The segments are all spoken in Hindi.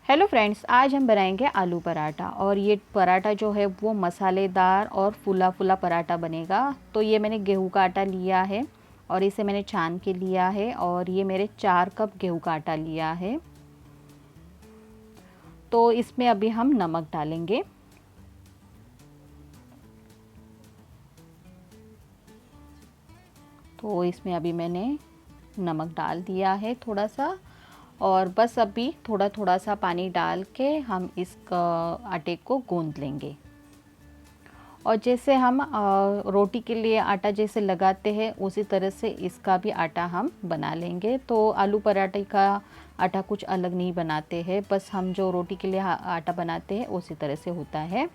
हेलो फ्रेंड्स, आज हम बनाएंगे आलू पराठा। और ये पराठा जो है वो मसालेदार और फुला फुला पराठा बनेगा। तो ये मैंने गेहूं का आटा लिया है और इसे मैंने छान के लिया है और ये मेरे 4 कप गेहूं का आटा लिया है। तो इसमें अभी हम नमक डालेंगे। तो इसमें अभी मैंने नमक डाल दिया है थोड़ा सा, और बस अभी थोड़ा थोड़ा सा पानी डाल के हम इस आटे को गूंद लेंगे। और जैसे हम रोटी के लिए आटा जैसे लगाते हैं उसी तरह से इसका भी आटा हम बना लेंगे। तो आलू पराठे का आटा कुछ अलग नहीं बनाते हैं, बस हम जो रोटी के लिए आटा बनाते हैं उसी तरह से होता है।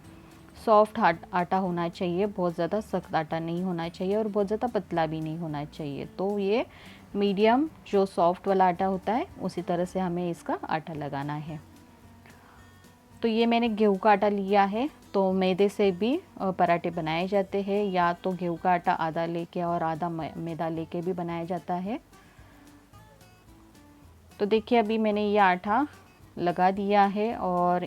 सॉफ्ट आटा होना चाहिए, बहुत ज़्यादा सख्त आटा नहीं होना चाहिए और बहुत ज़्यादा पतला भी नहीं होना चाहिए। तो ये मीडियम जो सॉफ्ट वाला आटा होता है उसी तरह से हमें इसका आटा लगाना है। तो ये मैंने गेहूं का आटा लिया है। तो मैदे से भी पराठे बनाए जाते हैं, या तो गेहूं का आटा आधा लेके और आधा मैदा लेके भी बनाया जाता है। तो देखिए अभी मैंने ये आटा लगा दिया है और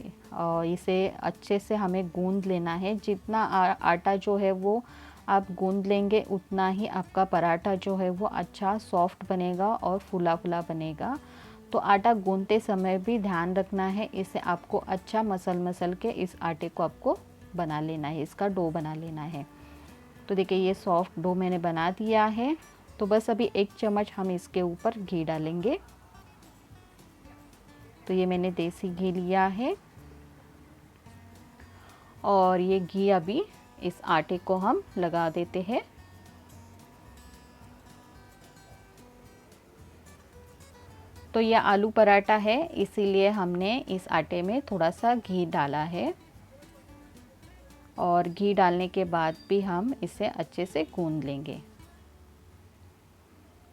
इसे अच्छे से हमें गूंद लेना है। जितना आटा जो है वो आप गूंद लेंगे उतना ही आपका पराठा जो है वो अच्छा सॉफ्ट बनेगा और फूला फूला बनेगा। तो आटा गूंदते समय भी ध्यान रखना है, इसे आपको अच्छा मसल के इस आटे को आपको बना लेना है, इसका डो बना लेना है। तो देखिए ये सॉफ्ट डो मैंने बना दिया है। तो बस अभी 1 चम्मच हम इसके ऊपर घी डालेंगे। तो ये मैंने देसी घी लिया है और ये घी अभी इस आटे को हम लगा देते हैं। तो यह आलू पराठा है, इसीलिए हमने इस आटे में थोड़ा सा घी डाला है। और घी डालने के बाद भी हम इसे अच्छे से गूंद लेंगे।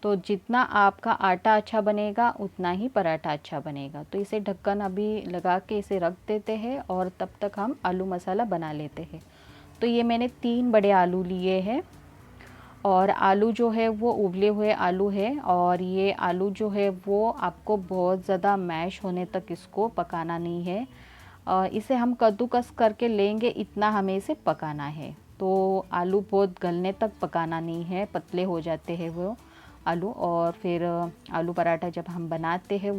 तो जितना आपका आटा अच्छा बनेगा उतना ही पराठा अच्छा बनेगा। तो इसे ढक्कन अभी लगा के इसे रख देते हैं और तब तक हम आलू मसाला बना लेते हैं। तो ये मैंने 3 बड़े आलू लिए हैं और आलू जो है वो उबले हुए आलू है। और ये आलू जो है वो आपको बहुत ज़्यादा मैश होने तक इसको पकाना नहीं है, इसे हम कद्दूकस करके लेंगे, इतना हमें इसे पकाना है। तो आलू बहुत गलने तक पकाना नहीं है, पतले हो जाते हैं वो आलू। और फिर आलू पराठा जब हम बनाते हैं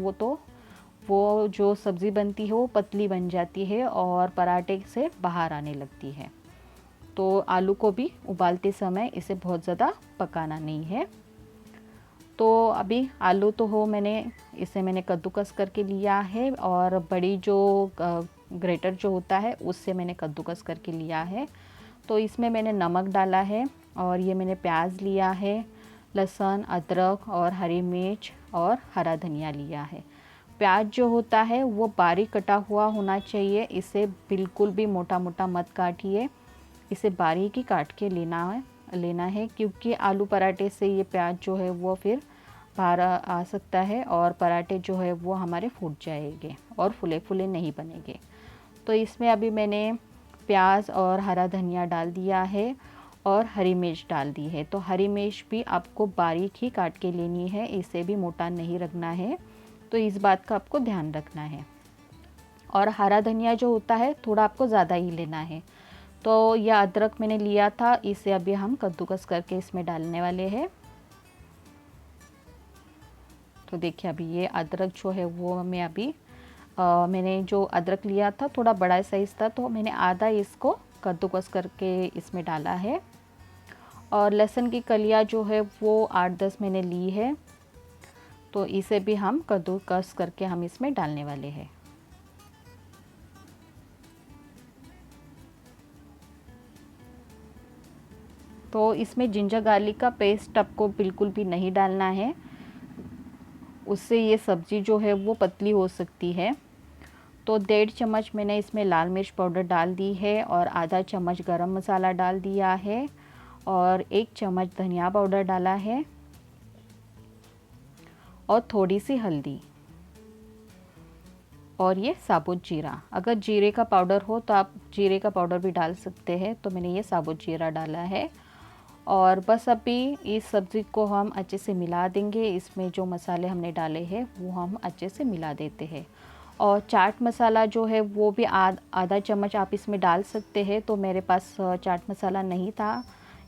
वो जो सब्ज़ी बनती है वो पतली बन जाती है और पराठे से बाहर आने लगती है। तो आलू को भी उबालते समय इसे बहुत ज़्यादा पकाना नहीं है। तो अभी आलू तो इसे मैंने कद्दूकस करके लिया है और बड़ी जो ग्रेटर जो होता है उससे मैंने कद्दूकस करके लिया है। तो इसमें मैंने नमक डाला है और ये मैंने प्याज लिया है, लहसुन, अदरक और हरी मिर्च और हरा धनिया लिया है। प्याज जो होता है वो बारीक कटा हुआ होना चाहिए, इसे बिल्कुल भी मोटा मोटा मत काटिए, इसे बारीक ही काट के लेना है क्योंकि आलू पराठे से ये प्याज जो है वो फिर बाहर आ सकता है और पराठे जो है वो हमारे फूट जाएंगे और फुले फुले नहीं बनेंगे। तो इसमें अभी मैंने प्याज और हरा धनिया डाल दिया है और हरी मिर्च डाल दी है। तो हरी मिर्च भी आपको बारीक ही काट के लेनी है, इसे भी मोटा नहीं रखना है। तो इस बात का आपको ध्यान रखना है। और हरा धनिया जो होता है थोड़ा आपको ज़्यादा ही लेना है। तो यह अदरक मैंने लिया था, इसे अभी हम कद्दूकस करके इसमें डालने वाले हैं। तो देखिए अभी ये अदरक जो है वो मैंने जो अदरक लिया था थोड़ा बड़ा साइज़ था, तो मैंने आधा इसको कद्दूकस करके इसमें डाला है। और लहसुन की कलियां जो है वो 8-10 मैंने ली है, तो इसे भी हम कद्दूकस करके हम इसमें डालने वाले हैं। तो इसमें जिंजर गार्लिक का पेस्ट आपको बिल्कुल भी नहीं डालना है, उससे ये सब्ज़ी जो है वो पतली हो सकती है। तो 1.5 चम्मच मैंने इसमें लाल मिर्च पाउडर डाल दी है और आधा चम्मच गरम मसाला डाल दिया है और 1 चम्मच धनिया पाउडर डाला है और थोड़ी सी हल्दी और ये साबुत जीरा। अगर जीरे का पाउडर हो तो आप जीरे का पाउडर भी डाल सकते हैं। तो मैंने ये साबुत जीरा डाला है और बस अभी इस सब्ज़ी को हम अच्छे से मिला देंगे। इसमें जो मसाले हमने डाले हैं वो हम अच्छे से मिला देते हैं। और चाट मसाला जो है वो भी आधा चम्मच आप इसमें डाल सकते हैं। तो मेरे पास चाट मसाला नहीं था,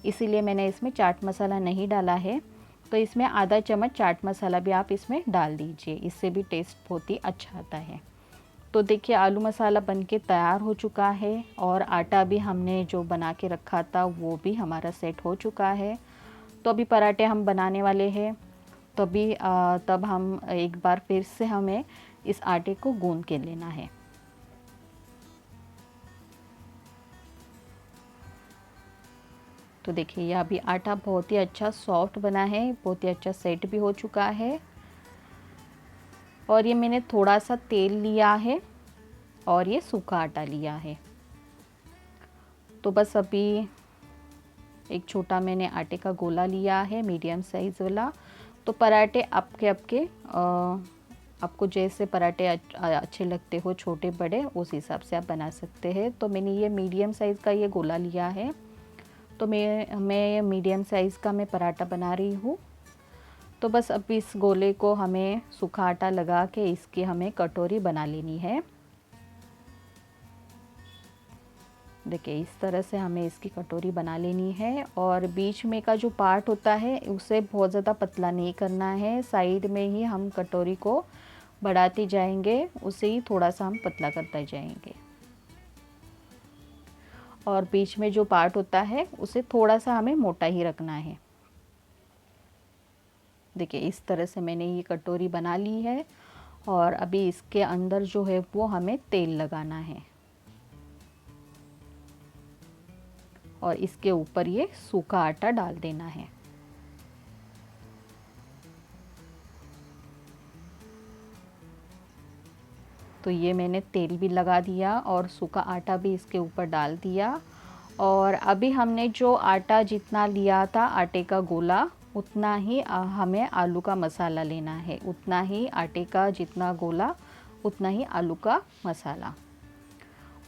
इसीलिए मैंने इसमें चाट मसाला नहीं डाला है। तो इसमें आधा चम्मच चाट मसाला भी आप इसमें डाल दीजिए, इससे भी टेस्ट बहुत ही अच्छा आता है। तो देखिए आलू मसाला बनके तैयार हो चुका है और आटा भी हमने जो बना के रखा था वो भी हमारा सेट हो चुका है। तो अभी पराठे हम बनाने वाले हैं। तब हम एक बार फिर से हमें इस आटे को गूंद के लेना है। तो देखिए यह अभी आटा बहुत ही अच्छा सॉफ्ट बना है, बहुत ही अच्छा सेट भी हो चुका है। और ये मैंने थोड़ा सा तेल लिया है और ये सूखा आटा लिया है। तो बस अभी एक छोटा मैंने आटे का गोला लिया है, मीडियम साइज़ वाला। तो पराठे आपको जैसे पराठे अच्छे लगते हो, छोटे बड़े, उस हिसाब से आप बना सकते हैं। तो मैंने ये मीडियम साइज़ का ये गोला लिया है। तो मैं मीडियम साइज़ का मैं पराठा बना रही हूँ। तो बस अब इस गोले को हमें सूखा आटा लगा के इसकी हमें कटोरी बना लेनी है। देखिए इस तरह से हमें इसकी कटोरी बना लेनी है। और बीच में का जो पार्ट होता है उसे बहुत ज़्यादा पतला नहीं करना है, साइड में ही हम कटोरी को बढ़ाते जाएंगे, उसे ही थोड़ा सा हम पतला करते जाएंगे। और बीच में जो पार्ट होता है उसे थोड़ा सा हमें मोटा ही रखना है। देखिए इस तरह से मैंने ये कटोरी बना ली है। और अभी इसके अंदर जो है वो हमें तेल लगाना है और इसके ऊपर ये सूखा आटा डाल देना है। तो ये मैंने तेल भी लगा दिया और सूखा आटा भी इसके ऊपर डाल दिया। और अभी हमने जो आटा जितना लिया था, आटे का गोला, उतना ही हमें आलू का मसाला लेना है। उतना ही आटे का जितना गोला उतना ही आलू का मसाला।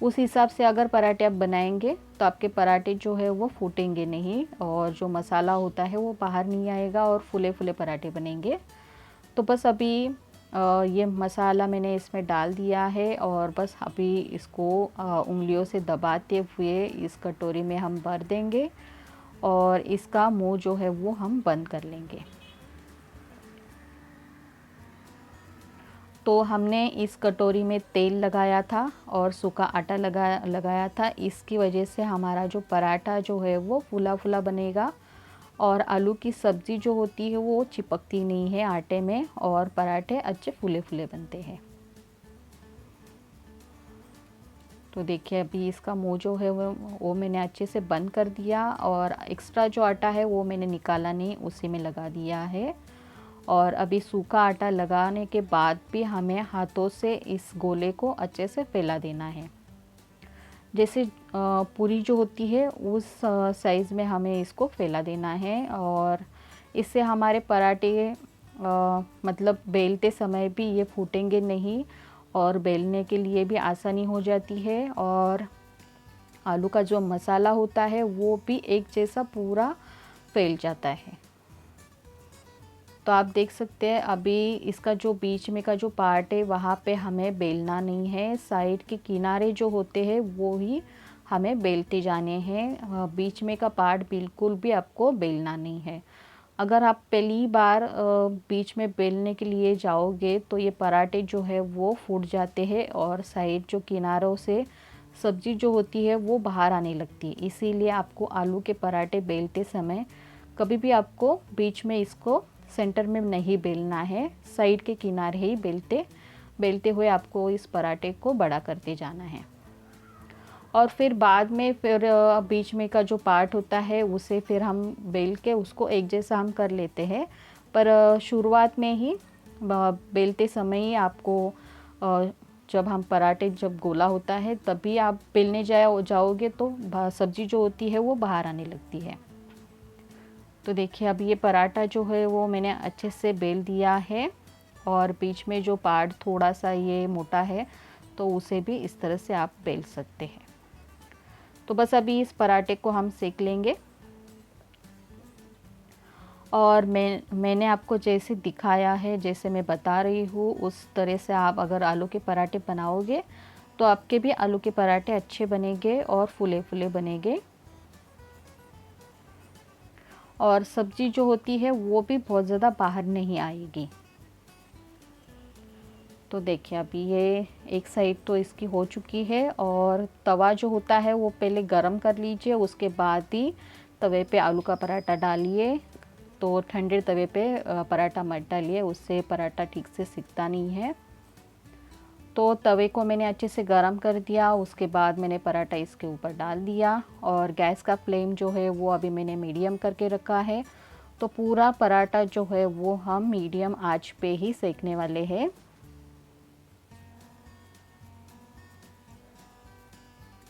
उस हिसाब से अगर पराठे आप बनाएंगे तो आपके पराठे जो है वो फूटेंगे नहीं और जो मसाला होता है वो बाहर नहीं आएगा और फूले फूले पराठे बनेंगे। तो बस अभी ये मसाला मैंने इसमें डाल दिया है और बस अभी इसको उंगलियों से दबाते हुए इस कटोरी में हम भर देंगे और इसका मुंह जो है वो हम बंद कर लेंगे। तो हमने इस कटोरी में तेल लगाया था और सूखा आटा लगाया था, इसकी वजह से हमारा जो पराठा जो है वो फूला फूला बनेगा और आलू की सब्ज़ी जो होती है वो चिपकती नहीं है आटे में और पराठे अच्छे फूले फूले बनते हैं। तो देखिए अभी इसका मुंह जो है वो मैंने अच्छे से बंद कर दिया और एक्स्ट्रा जो आटा है वो मैंने निकाला नहीं, उसी में लगा दिया है। और अभी सूखा आटा लगाने के बाद भी हमें हाथों से इस गोले को अच्छे से फैला देना है। जैसे पूरी जो होती है उस साइज़ में हमें इसको फैला देना है और इससे हमारे पराठे मतलब बेलते समय भी ये फूटेंगे नहीं और बेलने के लिए भी आसानी हो जाती है और आलू का जो मसाला होता है वो भी एक जैसा पूरा फैल जाता है। तो आप देख सकते हैं अभी इसका जो बीच में का जो पार्ट है वहाँ पे हमें बेलना नहीं है, साइड के किनारे जो होते हैं वो ही हमें बेलते जाने हैं। बीच में का पार्ट बिल्कुल भी आपको बेलना नहीं है। अगर आप पहली बार बीच में बेलने के लिए जाओगे तो ये पराठे जो है वो फूट जाते हैं और साइड जो किनारों से सब्ज़ी जो होती है वो बाहर आने लगती है। इसीलिए आपको आलू के पराठे बेलते समय कभी भी आपको बीच में इसको सेंटर में नहीं बेलना है, साइड के किनारे ही बेलते हुए आपको इस पराठे को बड़ा करते जाना है। और फिर बाद में बीच में का जो पार्ट होता है उसे फिर हम बेल के उसको एक जैसा हम कर लेते हैं। पर शुरुआत में ही बेलते समय ही आपको जब हम पराठे जब गोला होता है तभी आप बेलने जाओगे तो सब्ज़ी जो होती है वो बाहर आने लगती है। तो देखिए अब ये पराठा जो है वो मैंने अच्छे से बेल दिया है और बीच में जो पार्ट थोड़ा सा ये मोटा है तो उसे भी इस तरह से आप बेल सकते हैं। तो बस अभी इस पराठे को हम सेक लेंगे और मैंने आपको जैसे दिखाया है, जैसे मैं बता रही हूँ, उस तरह से आप अगर आलू के पराठे बनाओगे तो आपके भी आलू के पराठे अच्छे बनेंगे और फूले फूले बनेंगे। और सब्ज़ी जो होती है वो भी बहुत ज़्यादा बाहर नहीं आएगी। तो देखिए अभी ये एक साइड तो इसकी हो चुकी है, और तवा जो होता है वो पहले गरम कर लीजिए, उसके बाद ही तवे पे आलू का पराठा डालिए। तो ठंडे तवे पे पराठा मत डालिए, उससे पराठा ठीक से सिकता नहीं है। तो तवे को मैंने अच्छे से गरम कर दिया, उसके बाद मैंने पराठा इसके ऊपर डाल दिया, और गैस का फ्लेम जो है वो अभी मैंने मीडियम करके रखा है। तो पूरा पराठा जो है वो हम मीडियम आंच पे ही सेकने वाले हैं।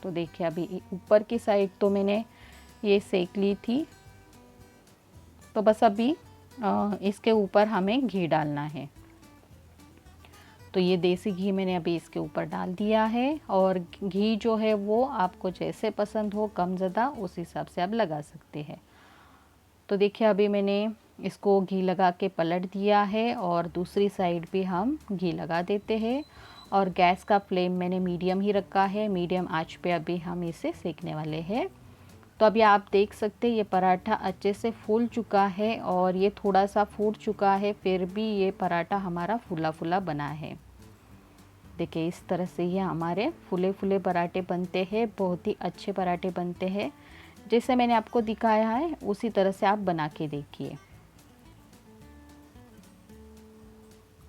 तो देखिए अभी ऊपर की साइड तो मैंने ये सेक ली थी। तो बस अभी इसके ऊपर हमें घी डालना है। तो ये देसी घी मैंने अभी इसके ऊपर डाल दिया है, और घी जो है वो आपको जैसे पसंद हो, कम ज़्यादा उस हिसाब से आप लगा सकते हैं। तो देखिए अभी मैंने इसको घी लगा के पलट दिया है, और दूसरी साइड भी हम घी लगा देते हैं। और गैस का फ्लेम मैंने मीडियम ही रखा है, मीडियम आंच पे अभी हम इसे सेकने वाले हैं। तो अभी आप देख सकते हैं ये पराठा अच्छे से फूल चुका है, और ये थोड़ा सा फूट चुका है, फिर भी ये पराठा हमारा फूला फूला बना है। देखिए इस तरह से ये हमारे फूले फूले पराठे बनते हैं, बहुत ही अच्छे पराठे बनते हैं। जैसे मैंने आपको दिखाया है उसी तरह से आप बना के देखिए।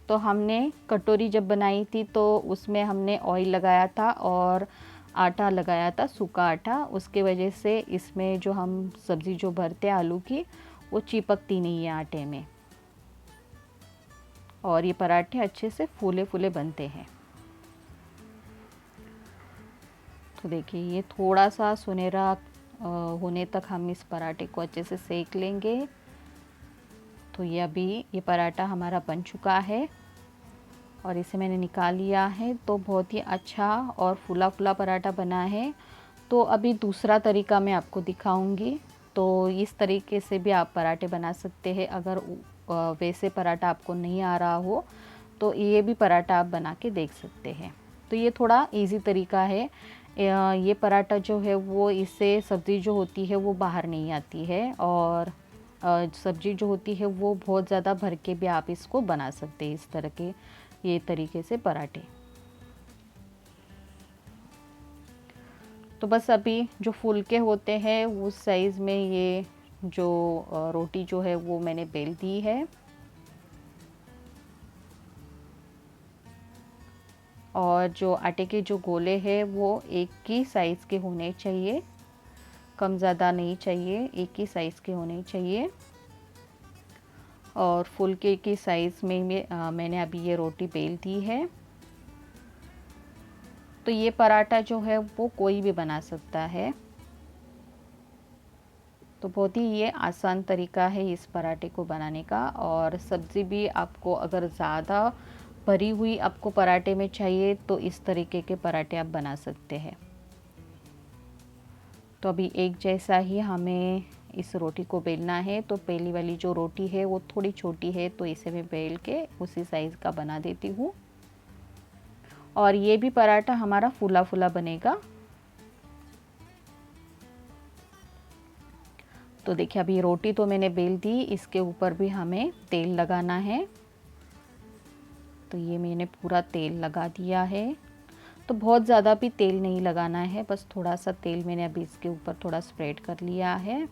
तो हमने कटोरी जब बनाई थी तो उसमें हमने ऑयल लगाया था और आटा लगाया था, सूखा आटा। उसके वजह से इसमें जो हम सब्ज़ी जो भरते हैं आलू की, वो चिपकती नहीं है आटे में, और ये पराठे अच्छे से फूले फूले बनते हैं। तो देखिए ये थोड़ा सा सुनहरा होने तक हम इस पराठे को अच्छे से सेक लेंगे। तो ये अभी ये पराठा हमारा बन चुका है, और इसे मैंने निकाल लिया है। तो बहुत ही अच्छा और फूला फूला पराठा बना है। तो अभी दूसरा तरीका मैं आपको दिखाऊंगी। तो इस तरीके से भी आप पराठे बना सकते हैं। अगर वैसे पराठा आपको नहीं आ रहा हो तो ये भी पराठा आप बना के देख सकते हैं। तो ये थोड़ा इजी तरीका है। ये पराठा जो है वो, इससे सब्ज़ी जो होती है वो बाहर नहीं आती है, और सब्ज़ी जो होती है वो बहुत ज़्यादा भर के भी आप इसको बना सकते हैं, इस तरह के ये तरीके से पराठे। तो बस अभी जो फुलके होते हैं उस साइज़ में ये जो रोटी जो है वो मैंने बेल दी है, और जो आटे के जो गोले हैं वो एक ही साइज़ के होने चाहिए, कम ज़्यादा नहीं चाहिए, एक ही साइज़ के होने चाहिए। और फुलके की साइज़ में मैंने अभी ये रोटी बेल दी है। तो ये पराठा जो है वो कोई भी बना सकता है। तो बहुत ही ये आसान तरीका है इस पराठे को बनाने का। और सब्ज़ी भी आपको अगर ज़्यादा भरी हुई आपको पराठे में चाहिए तो इस तरीके के पराठे आप बना सकते हैं। तो अभी एक जैसा ही हमें इस रोटी को बेलना है। तो पहली वाली जो रोटी है वो थोड़ी छोटी है, तो इसे मैं बेल के उसी साइज़ का बना देती हूँ, और ये भी पराठा हमारा फूला फूला बनेगा। तो देखिए अभी रोटी तो मैंने बेल दी, इसके ऊपर भी हमें तेल लगाना है। तो ये मैंने पूरा तेल लगा दिया है। तो बहुत ज़्यादा भी तेल नहीं लगाना है, बस थोड़ा सा तेल मैंने अभी इसके ऊपर थोड़ा स्प्रेड कर लिया है।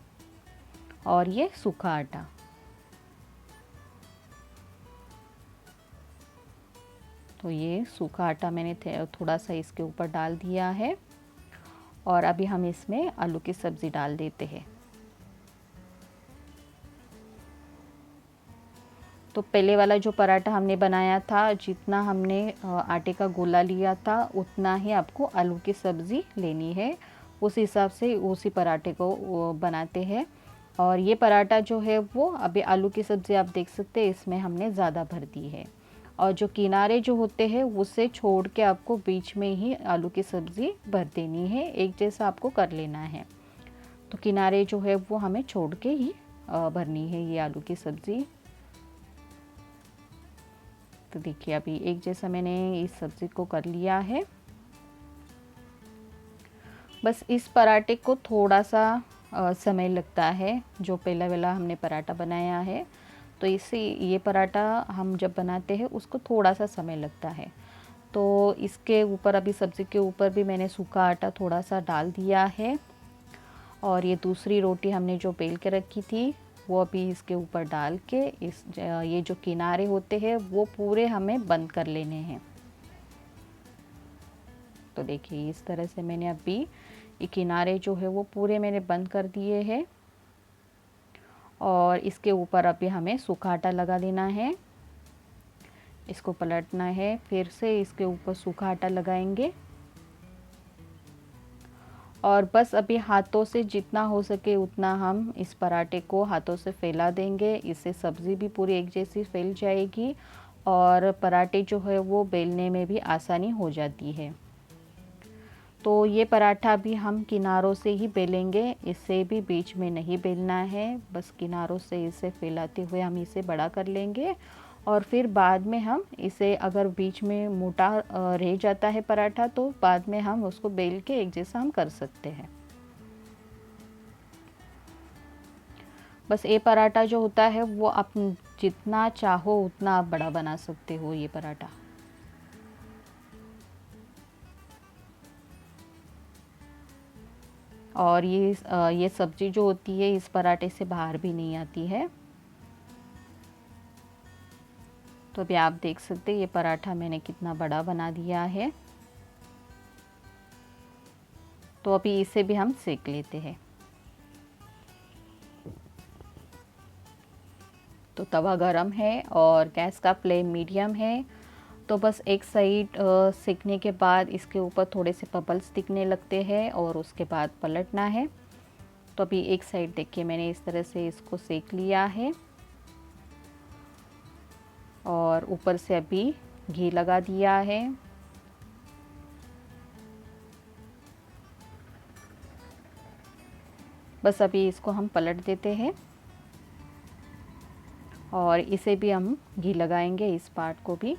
और ये सूखा आटा, तो ये सूखा आटा मैंने थोड़ा सा इसके ऊपर डाल दिया है। और अभी हम इसमें आलू की सब्ज़ी डाल देते हैं। तो पहले वाला जो पराठा हमने बनाया था, जितना हमने आटे का गोला लिया था उतना ही आपको आलू की सब्ज़ी लेनी है, उस हिसाब से उसी पराठे को बनाते हैं। और ये पराठा जो है वो, अभी आलू की सब्ज़ी आप देख सकते हैं इसमें हमने ज़्यादा भर दी है, और जो किनारे जो होते हैं उसे छोड़ के आपको बीच में ही आलू की सब्ज़ी भर देनी है, एक जैसा आपको कर लेना है। तो किनारे जो है वो हमें छोड़ के ही भरनी है ये आलू की सब्ज़ी। तो देखिए अभी एक जैसा मैंने इस सब्ज़ी को कर लिया है। बस इस पराठे को थोड़ा सा समय लगता है, जो पहला वाला हमने पराठा बनाया है तो इससे ये पराठा हम जब बनाते हैं उसको थोड़ा सा समय लगता है। तो इसके ऊपर अभी सब्ज़ी के ऊपर भी मैंने सूखा आटा थोड़ा सा डाल दिया है और ये दूसरी रोटी हमने जो बेल के रखी थी वो अभी इसके ऊपर डाल के ये जो किनारे होते हैं वो पूरे हमें बंद कर लेने हैं। तो देखिए इस तरह से मैंने अभी ये किनारे जो है वो पूरे मैंने बंद कर दिए हैं और इसके ऊपर अभी हमें सूखा आटा लगा देना है। इसको पलटना है, फिर से इसके ऊपर सूखा आटा लगाएंगे और बस अभी हाथों से जितना हो सके उतना हम इस पराठे को हाथों से फैला देंगे। इससे सब्ज़ी भी पूरी एक जैसी फैल जाएगी और पराठे जो है वो बेलने में भी आसानी हो जाती है। तो ये पराठा भी हम किनारों से ही बेलेंगे, इससे भी बीच में नहीं बेलना है, बस किनारों से इसे फैलाते हुए हम इसे बड़ा कर लेंगे और फिर बाद में हम इसे अगर बीच में मोटा रह जाता है पराठा तो बाद में हम उसको बेल के एक जैसा हम कर सकते हैं। बस ये पराठा जो होता है वो आप जितना चाहो उतना आप बड़ा बना सकते हो ये पराठा। और ये सब्ज़ी जो होती है इस पराठे से बाहर भी नहीं आती है। तो अभी आप देख सकते हैं ये पराठा मैंने कितना बड़ा बना दिया है। तो अभी इसे भी हम सेक लेते हैं। तो तवा गरम है और गैस का फ्लेम मीडियम है। तो बस एक साइड सेकने के बाद इसके ऊपर थोड़े से बबल्स दिखने लगते हैं और उसके बाद पलटना है। तो अभी एक साइड देखिए मैंने इस तरह से इसको सेक लिया है और ऊपर से अभी घी लगा दिया है। बस अभी इसको हम पलट देते हैं और इसे भी हम घी लगाएंगे इस पार्ट को भी।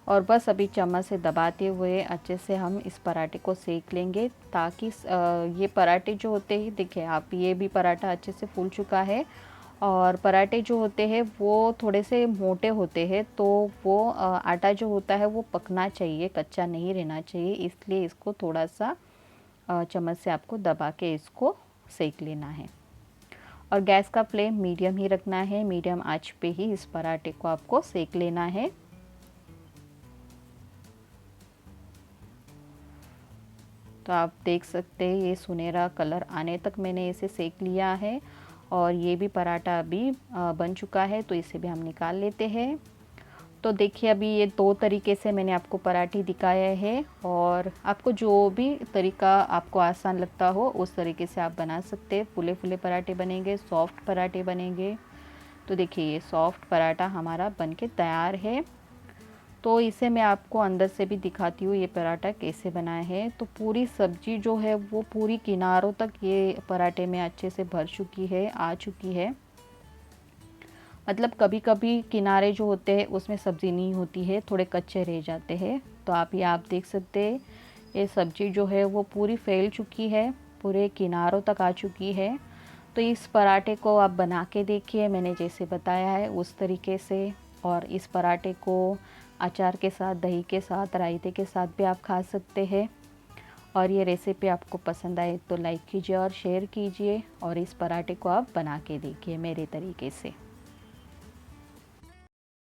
और बस अभी चम्मच से दबाते हुए अच्छे से हम इस पराठे को सेक लेंगे ताकि ये पराठे जो होते हैं देखिए आप ये भी पराठा अच्छे से फूल चुका है और पराठे जो होते हैं वो थोड़े से मोटे होते हैं तो वो आटा जो होता है वो पकना चाहिए, कच्चा नहीं रहना चाहिए, इसलिए इसको थोड़ा सा चम्मच से आपको दबा के इसको सेक लेना है। और गैस का फ्लेम मीडियम ही रखना है, मीडियम आंच पे ही इस पराठे को आपको सेक लेना है। तो आप देख सकते हैं ये सुनहरा कलर आने तक मैंने इसे सेक लिया है और ये भी पराठा अभी बन चुका है। तो इसे भी हम निकाल लेते हैं। तो देखिए अभी ये दो तरीके से मैंने आपको पराठे दिखाया है और आपको जो भी तरीका आपको आसान लगता हो उस तरीके से आप बना सकते हैं। फूले फूले पराठे बनेंगे, सॉफ्ट पराठे बनेंगे। तो देखिए ये सॉफ्ट पराठा हमारा बनके तैयार है। तो इसे मैं आपको अंदर से भी दिखाती हूँ ये पराठा कैसे बना है। तो पूरी सब्जी जो है वो पूरी किनारों तक ये पराठे में अच्छे से भर चुकी है, आ चुकी है। मतलब कभी कभी किनारे जो होते हैं उसमें सब्ज़ी नहीं होती है, थोड़े कच्चे रह जाते हैं। तो आप देख सकते हैं ये सब्ज़ी जो है वो पूरी फैल चुकी है, पूरे किनारों तक आ चुकी है। तो इस पराठे को आप बना के देखिए मैंने जैसे बताया है उस तरीके से। और इस पराठे को अचार के साथ, दही के साथ, रायते के साथ भी आप खा सकते हैं। और ये रेसिपी आपको पसंद आए तो लाइक कीजिए और शेयर कीजिए और इस पराठे को आप बना के देखिए मेरे तरीके से।